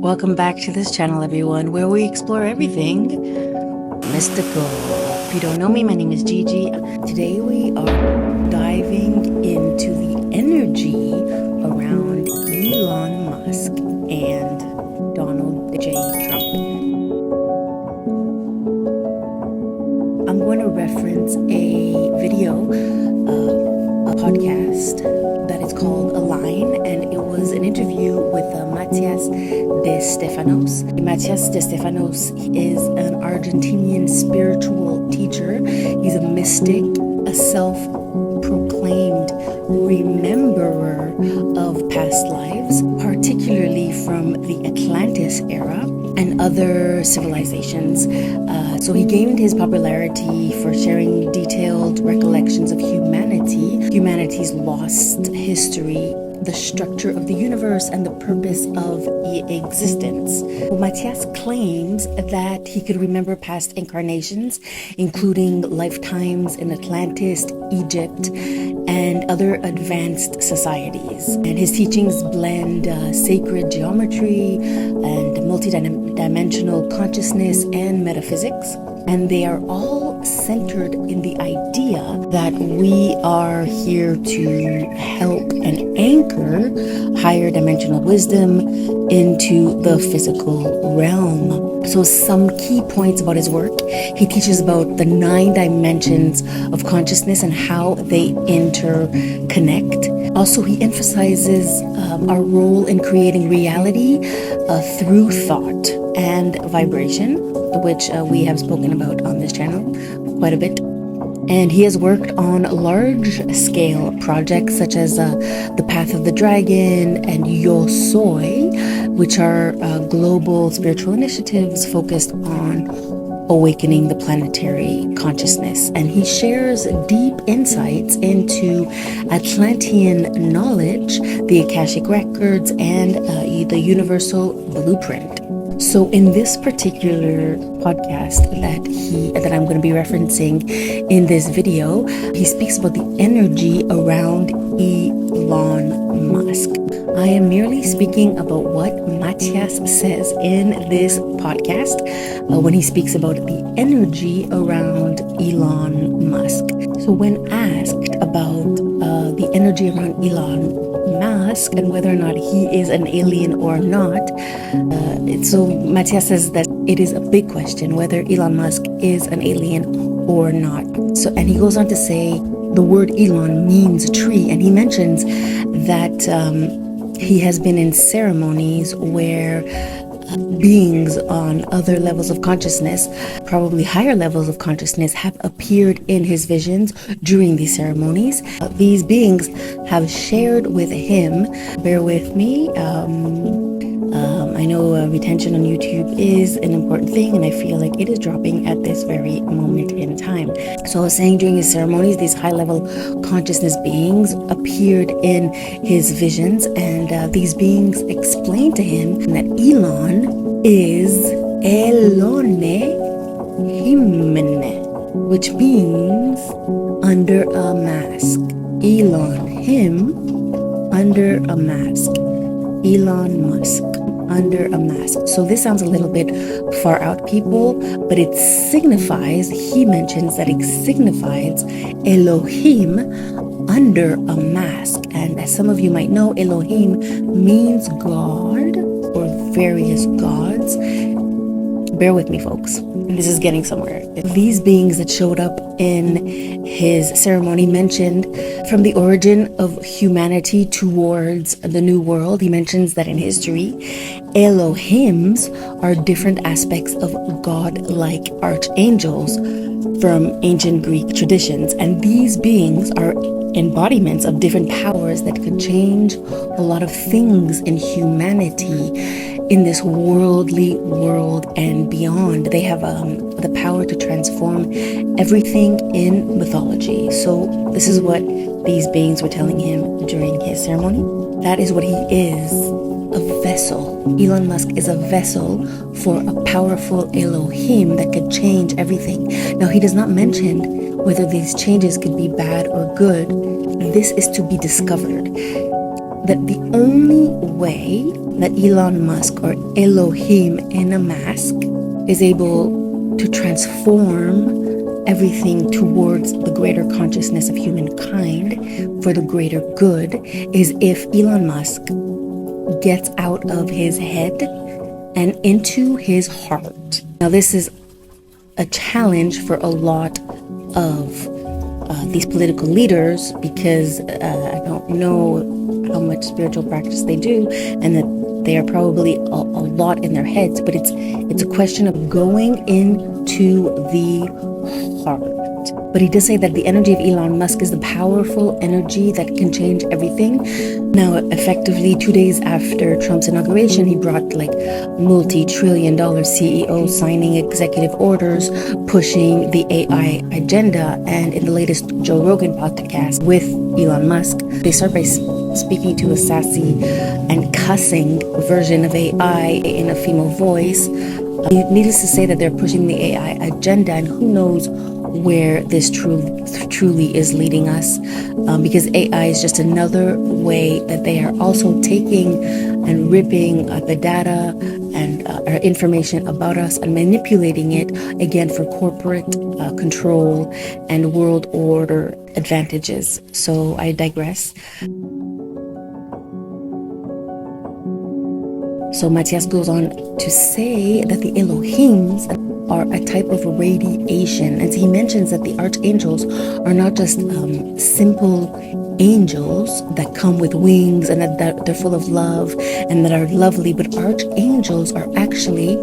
Welcome back to this channel, everyone, where we explore everything mystical. If you don't know me, my name is Gigi. Today we are diving into the energy around Elon Musk and Donald J. Trump. I'm going to reference a video, a podcast that is called Align, and it was an interview with Matias De Stefano's. Matias De Stefano's is an Argentinian spiritual teacher. He's a mystic, a self-proclaimed rememberer of past lives, particularly from the Atlantis era and other civilizations. So he gained his popularity for sharing detailed recollections of humanity's lost history, the structure of the universe, and the purpose of existence. Well, Matias claims that he could remember past incarnations, including lifetimes in Atlantis, Egypt, and other advanced societies. And his teachings blend sacred geometry and multidimensional consciousness and metaphysics. And they are all centered in the idea that we are here to help and anchor higher dimensional wisdom into the physical realm. So some key points about his work: he teaches about the 9 dimensions of consciousness and how they interconnect. Also, he emphasizes our role in creating reality through thought and vibration, which we have spoken about on this channel quite a bit. And he has worked on large-scale projects such as The Path of the Dragon and Yo Soy, which are global spiritual initiatives focused on awakening the planetary consciousness. And he shares deep insights into Atlantean knowledge, the Akashic records, and the universal blueprint. So in this particular podcast that I'm going to be referencing in this video, he speaks about the energy around Elon Musk. I am merely speaking about what Matias says in this podcast when he speaks about the energy around Elon Musk. So when asked about the energy around Elon Musk and whether or not he is an alien or not, so Matias says that it is a big question whether Elon Musk is an alien or not. So, and he goes on to say the word Elon means tree, and he mentions that he has been in ceremonies where beings on other levels of consciousness, probably higher levels of consciousness, have appeared in his visions during these ceremonies. These beings have shared with him, bear with me, I know retention on YouTube is an important thing, and I feel like it is dropping at this very moment in time. So I was saying, during his ceremonies, these high-level consciousness beings appeared in his visions, and these beings explained to him that Elon is Elone Himne, which means under a mask. Elon, him, under a mask. Elon Musk, under a mask. So this sounds a little bit far out, people, but it signifies, he mentions that it signifies Elohim under a mask. And as some of you might know, Elohim means God or various gods. Bear with me, folks. This is getting somewhere. These beings that showed up in his ceremony mentioned from the origin of humanity towards the new world. He mentions that in history, Elohims are different aspects of God-like archangels from ancient Greek traditions. And these beings are embodiments of different powers that could change a lot of things in humanity, in this worldly world and beyond. They have the power to transform everything in mythology. So this is what these beings were telling him during his ceremony. That is what he is, a vessel. Elon Musk is a vessel for a powerful Elohim that could change everything. Now, he does not mention whether these changes could be bad or good. This is to be discovered. That the only way that Elon Musk, or Elohim in a mask, is able to transform everything towards the greater consciousness of humankind for the greater good is if Elon Musk gets out of his head and into his heart. Now, this is a challenge for a lot of these political leaders, because I don't know how much spiritual practice they do, and that they are probably a lot in their heads, but it's a question of going into the heart. But he does say that the energy of Elon Musk is the powerful energy that can change everything. Now, effectively, 2 days after Trump's inauguration, he brought like multi-trillion-dollar CEO signing executive orders, pushing the AI agenda. And in the latest Joe Rogan podcast with Elon Musk, they start by speaking to a sassy and cussing version of AI in a female voice. Needless to say that they're pushing the AI agenda, and who knows where this truly is leading us, because AI is just another way that they are also taking and ripping the data and our information about us and manipulating it, again, for corporate control and world order advantages. So I digress. So Matias goes on to say that the Elohims are a type of radiation. And he mentions that the archangels are not just simple angels that come with wings and that they're full of love and that are lovely, but archangels are actually,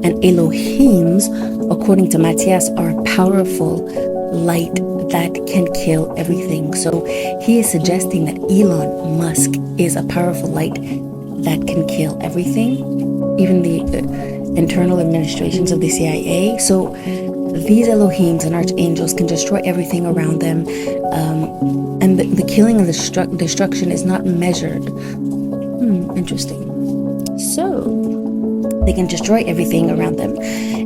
and Elohims, according to Matias, are powerful light that can kill everything. So he is suggesting that Elon Musk is a powerful light that can kill everything, even the internal administrations of the CIA. So these Elohims and archangels can destroy everything around them, and the killing and the destruction is not measured. Interesting. So they can destroy everything around them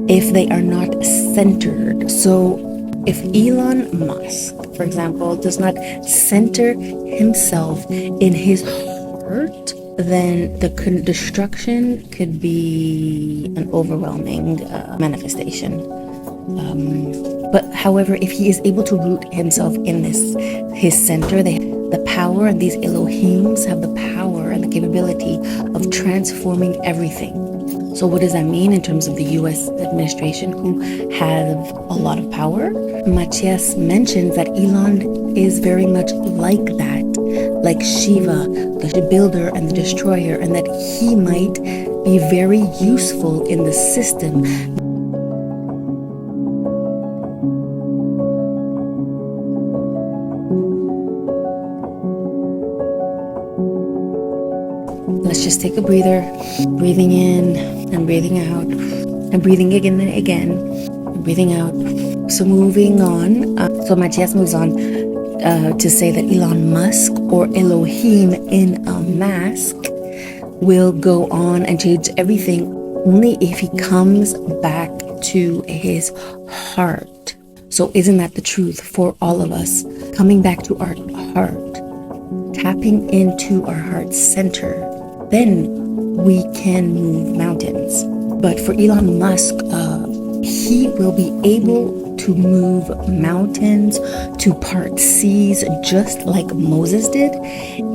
if they are not centered. So if Elon Musk, for example, does not center himself in his heart, then the destruction could be an overwhelming manifestation. But however, if he is able to root himself in his center, the power, and these Elohims have the power and the capability of transforming everything. So what does that mean in terms of the US administration, who have a lot of power? Matias mentions that Elon is very much like that, like Shiva, the builder and the destroyer, and that he might be very useful in the system. Let's just take a breather, breathing in and breathing out, and breathing again and again, and breathing out. So moving on, so Matias moves on to say that Elon Musk, or Elohim in a mask, will go on and change everything only if he comes back to his heart. So isn't that the truth for all of us? Coming back to our heart, tapping into our heart center, then we can move mountains. But for Elon Musk, he will be able to move mountains, to part seas, just like Moses did,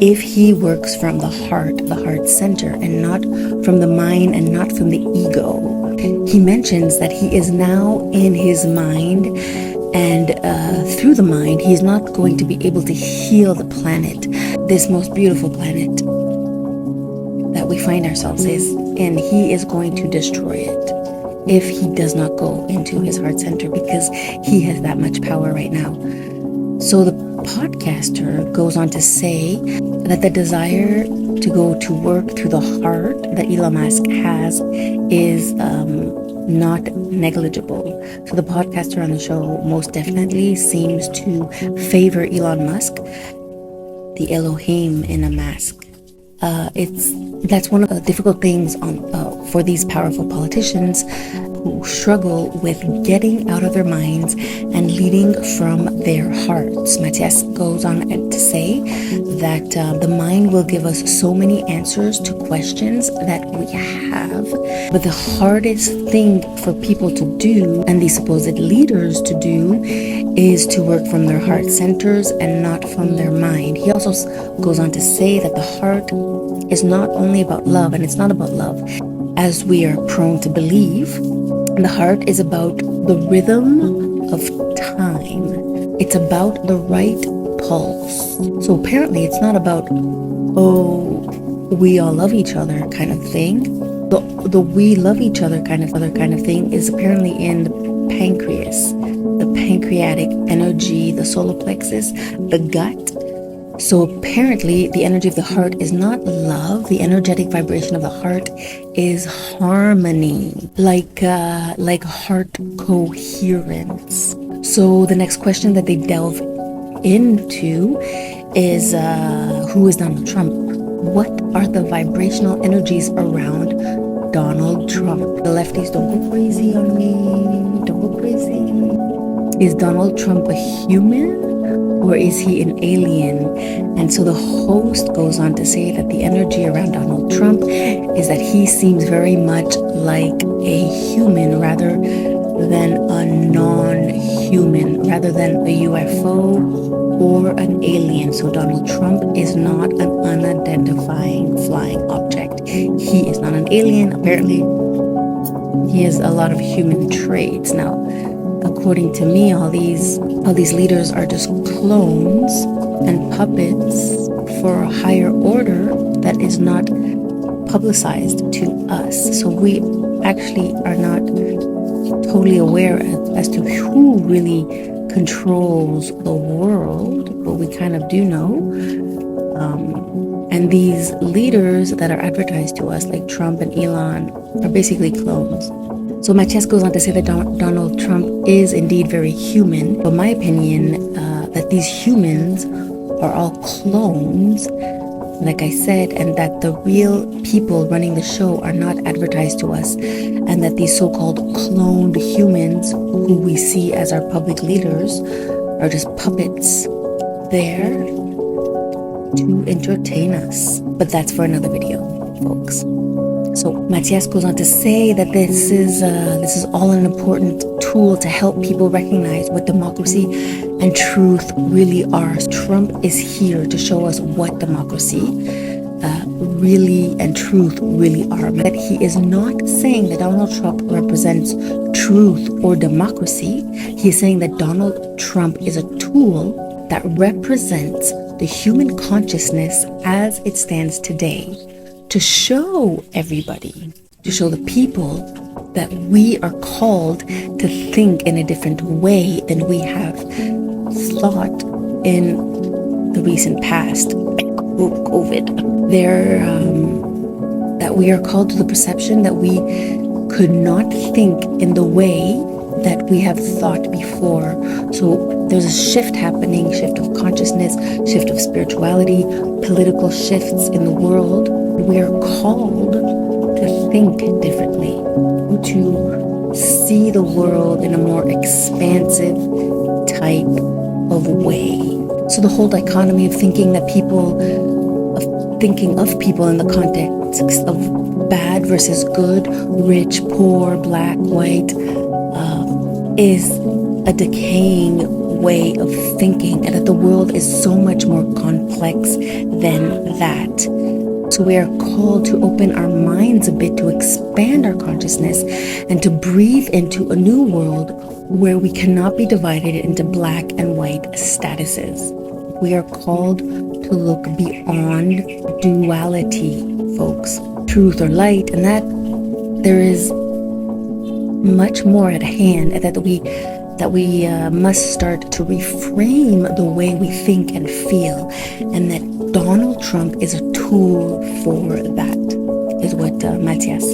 if he works from the heart center, and not from the mind and not from the ego. He mentions that he is now in his mind, and through the mind, he is not going to be able to heal the planet, this most beautiful planet that we find ourselves in. He is going to destroy it if he does not go into his heart center, because he has that much power right now. So the podcaster goes on to say that the desire to go to work through the heart that Elon Musk has is not negligible. So the podcaster on the show most definitely seems to favor Elon Musk, the Elohim in a mask. That's one of the difficult things for these powerful politicians who struggle with getting out of their minds and leading from their hearts. Matias goes on to say that the mind will give us so many answers to questions that we have, but the hardest thing for people to do, and these supposed leaders to do, is to work from their heart centers and not from their mind. He also goes on to say that the heart is not only about love, and it's not about love as we are prone to believe. The heart is about the rhythm of time. It's about the right pulse. So apparently it's not about, oh, we all love each other kind of thing. The we love each other kind of thing is apparently in the pancreas, the pancreatic energy, the solar plexus, the gut. So apparently the energy of the heart is not love. The energetic vibration of the heart is harmony, like heart coherence. So the next question that they delve into is who is Donald Trump? What are the vibrational energies around Donald Trump? The lefties, don't go crazy on me. Don't go crazy. Is Donald Trump a human? Or is he an alien? And so the host goes on to say that the energy around Donald Trump is that he seems very much like a human rather than a non-human, rather than a UFO or an alien. So Donald Trump is not an unidentifying flying object. He is not an alien. Apparently, he has a lot of human traits. Now, according to me, all these leaders are just clones and puppets for a higher order that is not publicized to us. So we actually are not totally aware as to who really controls the world, but we kind of do know. And these leaders that are advertised to us, like Trump and Elon, are basically clones. So Matias goes on to say that Donald Trump is indeed very human. But my opinion, that these humans are all clones, like I said, and that the real people running the show are not advertised to us, and that these so-called cloned humans who we see as our public leaders are just puppets there to entertain us. But that's for another video, folks. So Matias goes on to say that this is all an important tool to help people recognize what democracy and truth really are. Trump is here to show us what democracy really and truth really are. But he is not saying that Donald Trump represents truth or democracy. He is saying that Donald Trump is a tool that represents the human consciousness as it stands today, to show everybody, to show the people that we are called to think in a different way than we have thought in the recent past. COVID. That we are called to the perception that we could not think in the way that we have thought before. So there's a shift happening, shift of consciousness, shift of spirituality, political shifts in the world. We are called to think differently, to see the world in a more expansive type of way. So the whole dichotomy of thinking of people in the context of bad versus good, rich, poor, black, white, is a decaying way of thinking, and that the world is so much more complex than that. So we are called to open our minds a bit, to expand our consciousness, and to breathe into a new world where we cannot be divided into black and white statuses. We are called to look beyond duality, folks, truth or light, and that there is much more at hand, and that we must start to reframe the way we think and feel, and that Donald Trump is a tool for that, is what Matias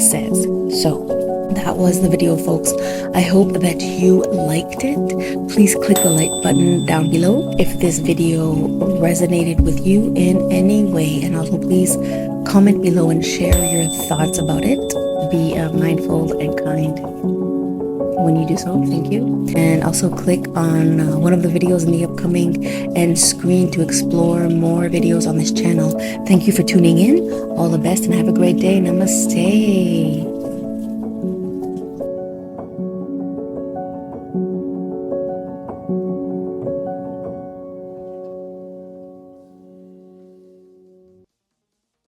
says. So that was the video, folks. I hope that you liked it. Please click the like button down below if this video resonated with you in any way, and also please comment below and share your thoughts about it. be mindful and kind when you do so. Thank you. And also click on one of the videos in the upcoming end screen to explore more videos on this channel. Thank you for tuning in. All the best and have a great day. Namaste.